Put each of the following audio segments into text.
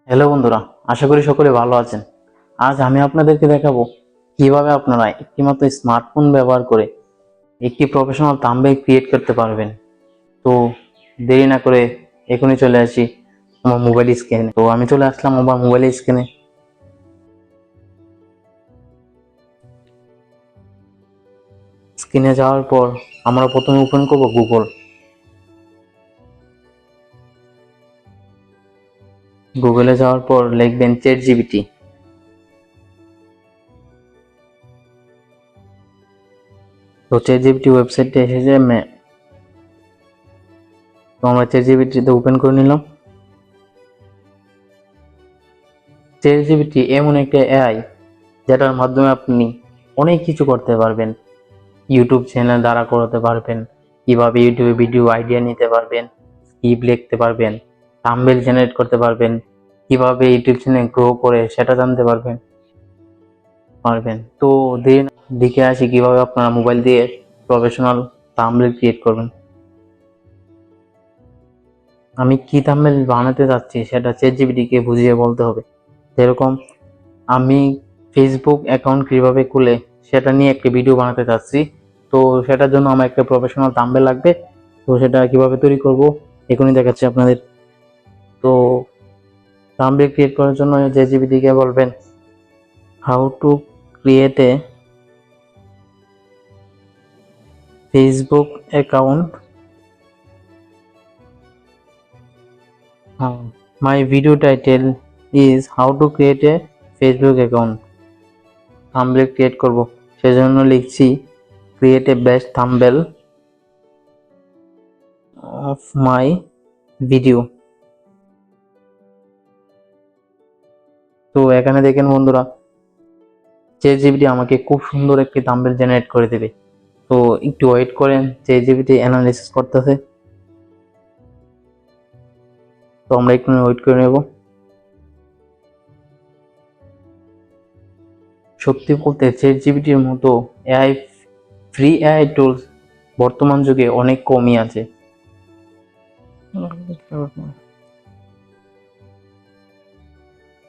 Hello বন্ধুরা, আশা করি সকলে ভালো আছেন। আজ আমি আপনাদেরকে দেখাবো কিভাবে আপনারা একটিমাত্র স্মার্টফোন ব্যবহার করে একটি প্রফেশনাল থাম্বনেল ক্রিয়েট করতে পারবেন। তো দেরি না করে এখনই চলে আসি আমার মোবাইল স্ক্রিনে। তো আমি চলে আসলাম আমার মোবাইল স্ক্রিনে। স্ক্রিনে যাওয়ার পর আমরা প্রথমে ওপেন করব গুগল। গুগলে যাওয়ার পর লিখবেন চ্যাট জিপিটি। তো চ্যাট জিপিটি ওয়েবসাইটে এসেছে। তো আমরা চ্যাট জিপিটিতে ওপেন করে নিলাম। চ্যাট জিপিটি এমন একটা এআই যেটার মাধ্যমে আপনি অনেক কিছু করতে পারবেন। ইউটিউব চ্যানেল দ্বারা করতে পারবেন, কিভাবে ইউটিউবে ভিডিও আইডিয়া নিতে পারবেন, স্ক্রিপ্ট লিখতে পারবেন, থাম্বনেল জেনারেট করতে পারবেন, কিভাবে ইউটিউব চ্যানেল গ্রো করে সেটা জানতে পারবেন। তো দিন দেখে আসি কিভাবে আপনারা মোবাইল দিয়ে প্রফেশনাল থাম্বনেল ক্রিয়েট করবেন। আমি কি থাম্বনেল বানাতে চাচ্ছি সেটা চ্যাটজিপিটি কে বুঝিয়ে বলতে হবে। যেরকম আমি ফেসবুক অ্যাকাউন্ট কিভাবে খুলে সেটা নিয়ে একটা ভিডিও বানাতে চাচ্ছি। তো সেটার জন্য আমার একটা প্রফেশনাল থাম্বনেল লাগবে। তো সেটা কিভাবে তৈরি করব এখনই দেখাচ্ছি আপনাদের। তো থাম্বনেল ক্রিয়েট করার জন্য চ্যাটজিপিটি কে বলবেন how to create a Facebook account. My video title is how to create a Facebook account. Thumbnail create করব, সেজন্য লিখছি create a best thumbnail of my video. তো এখানে দেখেন বন্ধুরা, চ্যাটজিপিটি আমাকে খুব সুন্দর একটি থাম্বনেল জেনারেট করে দেবে। তো একটু ওয়েট করেন, চ্যাটজিপিটি অ্যানালাইসিস করতেছে। তো আমরা একটু ওয়েট করে নেব। সত্যি বলতে চ্যাটজিপিটির মতো এআই, ফ্রি এআই টুলস বর্তমান যুগে অনেক কমই আছে।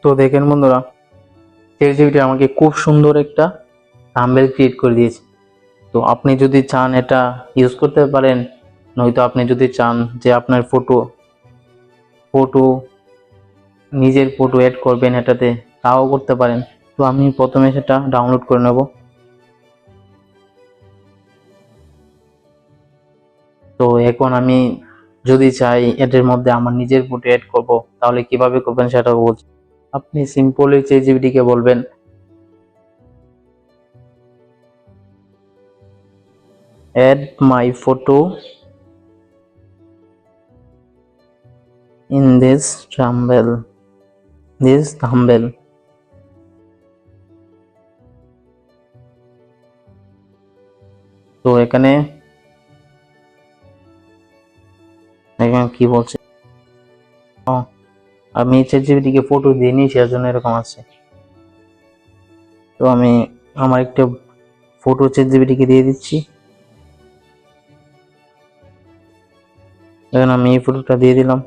তো দেখেন বন্ধুরা, চ্যাটজিপিটি আমাকে খুব সুন্দর একটা থাম্বনেল ক্রিয়েট করে দিয়েছে। তো আপনি যদি চান এটা ইউজ করতে পারেন, নয়তো আপনি যদি চান যে আপনার ফটো ফটো নিজের ফটো অ্যাড করবেন এটাতে, তাও করতে পারেন। তো আমি প্রথমে সেটা ডাউনলোড করে নেব। তো এখন আমি যদি চাই এটার মধ্যে আমার নিজের ফটো অ্যাড করব, তাহলে কিভাবে করবেন সেটা বলছি। আপনি সিম্পলি চ্যাটজিপিটি কে বলবেন add my photo in this thumbnail. তো এখানে এখানে কি বলছে, আমি চ্যাটজিপিটি কে ফটো দিয়ে নিয়েছি, এর জন্য এরকম আছে। তো আমি আমার একটা ফটো চ্যাটজিপিটি কে দিয়ে দিচ্ছি। এখন আমি এই ফটোটা দিয়ে দিলাম।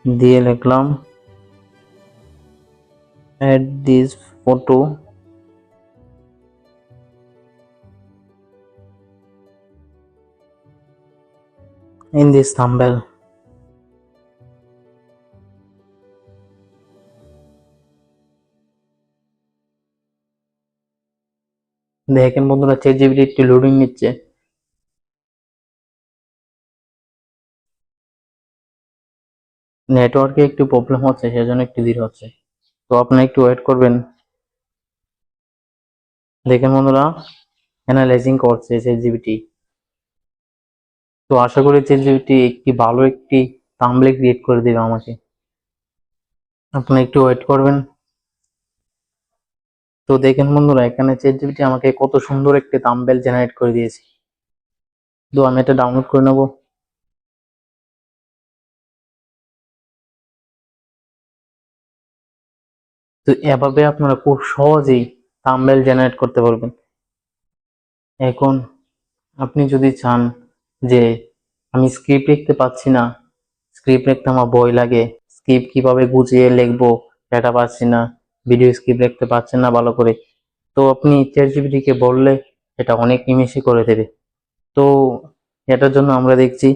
দিয়ে লিখলাম add this photo in this thumbnail। দেখেন বন্ধুরা, চ্যাটজিপিটি একটু লোডিং নিচ্ছে। নেটওয়ার্কে একটু প্রবলেম হচ্ছে, সেজন্য একটু দেরি হচ্ছে। তো আপনারা একটু ওয়েট করবেন। দেখেন বন্ধুরা, অ্যানালাইজিং করছে চ্যাটজিপিটি। তো আশা করি চ্যাটজিপিটি একটি ভালো একটি থাম্বনেল ক্রিয়েট করে দেবে আমাকে। আপনারা একটু ওয়েট করবেন। তো দেখেন বন্ধুরা, এখানে চ্যাটজিপিটি আমাকে কত সুন্দর একটি থাম্বনেল জেনারেট করে দিয়েছে। তো আমি এটা ডাউনলোড করে নেব। তো এভাবে আপনারা খুব সহজেই থাম্বনেল জেনারেট করতে পারবেন। এখন আপনি যদি চান যে আমি স্ক্রিপ্ট লিখতে পাচ্ছি না, স্ক্রিপ্ট লিখতে আমার ভয় লাগে, স্ক্রিপ্ট কিভাবে গুছিয়ে লিখবো সেটা পাচ্ছি না, ভিডিও স্ক্রিপ্ট লিখতে পারছেন না ভালো করে, তো আপনি চ্যাটজিপিটি কে বললে এটা অনেক নিমেষে করে দেবে। তো এটার জন্য আমরা দেখছি,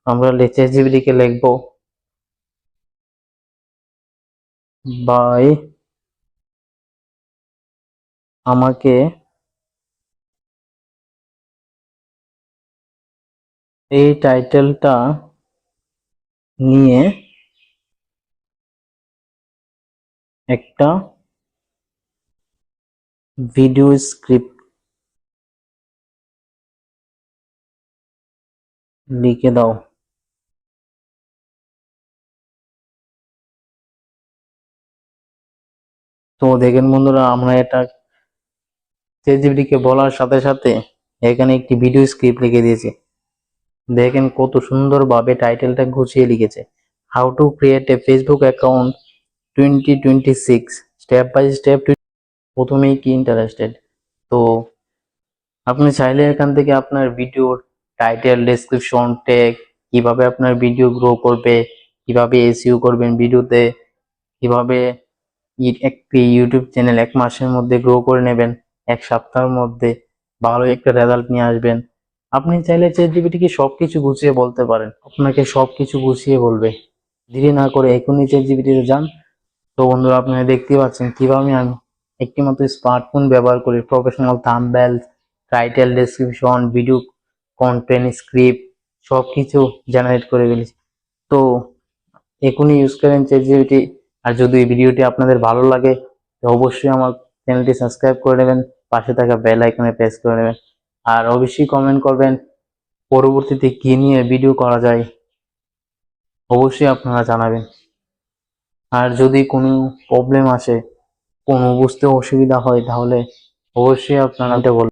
আমরা চ্যাটজিপিটি কে লিখবো ভাই আমাকে এই টাইটেলটা নিয়ে একটা ভিডিও স্ক্রিপ্ট লিখে দাও। তো দেখেন বন্ধুরা, আমরা এটা চ্যাটজিপিটি কে বলার সাথে সাথে এখানে একটি ভিডিও স্ক্রিপ্ট লিখে দিয়েছে। দেখেন কত সুন্দরভাবে টাইটেলটা গুছিয়ে লিখেছে, how to create a Facebook account 2026 step by step. প্রথমেই কি ইন্টারেস্টেড, তো আপনি চাইলে এখান থেকে আপনার ভিডিওর টাইটেল, ডেসক্রিপশন, ট্যাগ, কিভাবে আপনার ভিডিও গ্রো করবে, কিভাবে এসইও করবেন ভিডিওতে, কিভাবে একটি ইউটিউব চ্যানেল 1 মাসের মধ্যে গ্রো করে নেবেন, 1 সপ্তাহের মধ্যে ভালো একটা রেজাল্ট নিয়ে আসবেন। আপনি চাইলে চ্যাটজিপিটিকে সবকিছু গুছিয়ে বলতে পারেন, আপনাকে সবকিছু গুছিয়ে বলবে। দেরি না করে এখনই চ্যাটজিপিটিতে যান। তো বন্ধুরা, আপনারা দেখতে পাচ্ছেন কিভাবে আমি একটি মাত্র স্মার্টফোন ব্যবহার করে professional thumbnail, title, description, video content, script সবকিছু জেনারেট করে ফেলেছি। তো এখনই ইউজ করেন চ্যাটজিপিটি। আর যদি এই ভিডিওটি আপনাদের ভালো লাগে তো অবশ্যই আমার চ্যানেলটি সাবস্ক্রাইব করে নেবেন, পাশে থাকা বেল আইকনে প্রেস করে নেবেন, আর অবশ্যই কমেন্ট করবেন পরবর্তীতে কি নিয়ে ভিডিও করা যায়, অবশ্যই আপনারা জানাবেন। আর যদি কোনো প্রবলেম আসে, কোনো বুঝতে অসুবিধা হয়, তাহলে অবশ্যই আপনারা এটা বলবেন।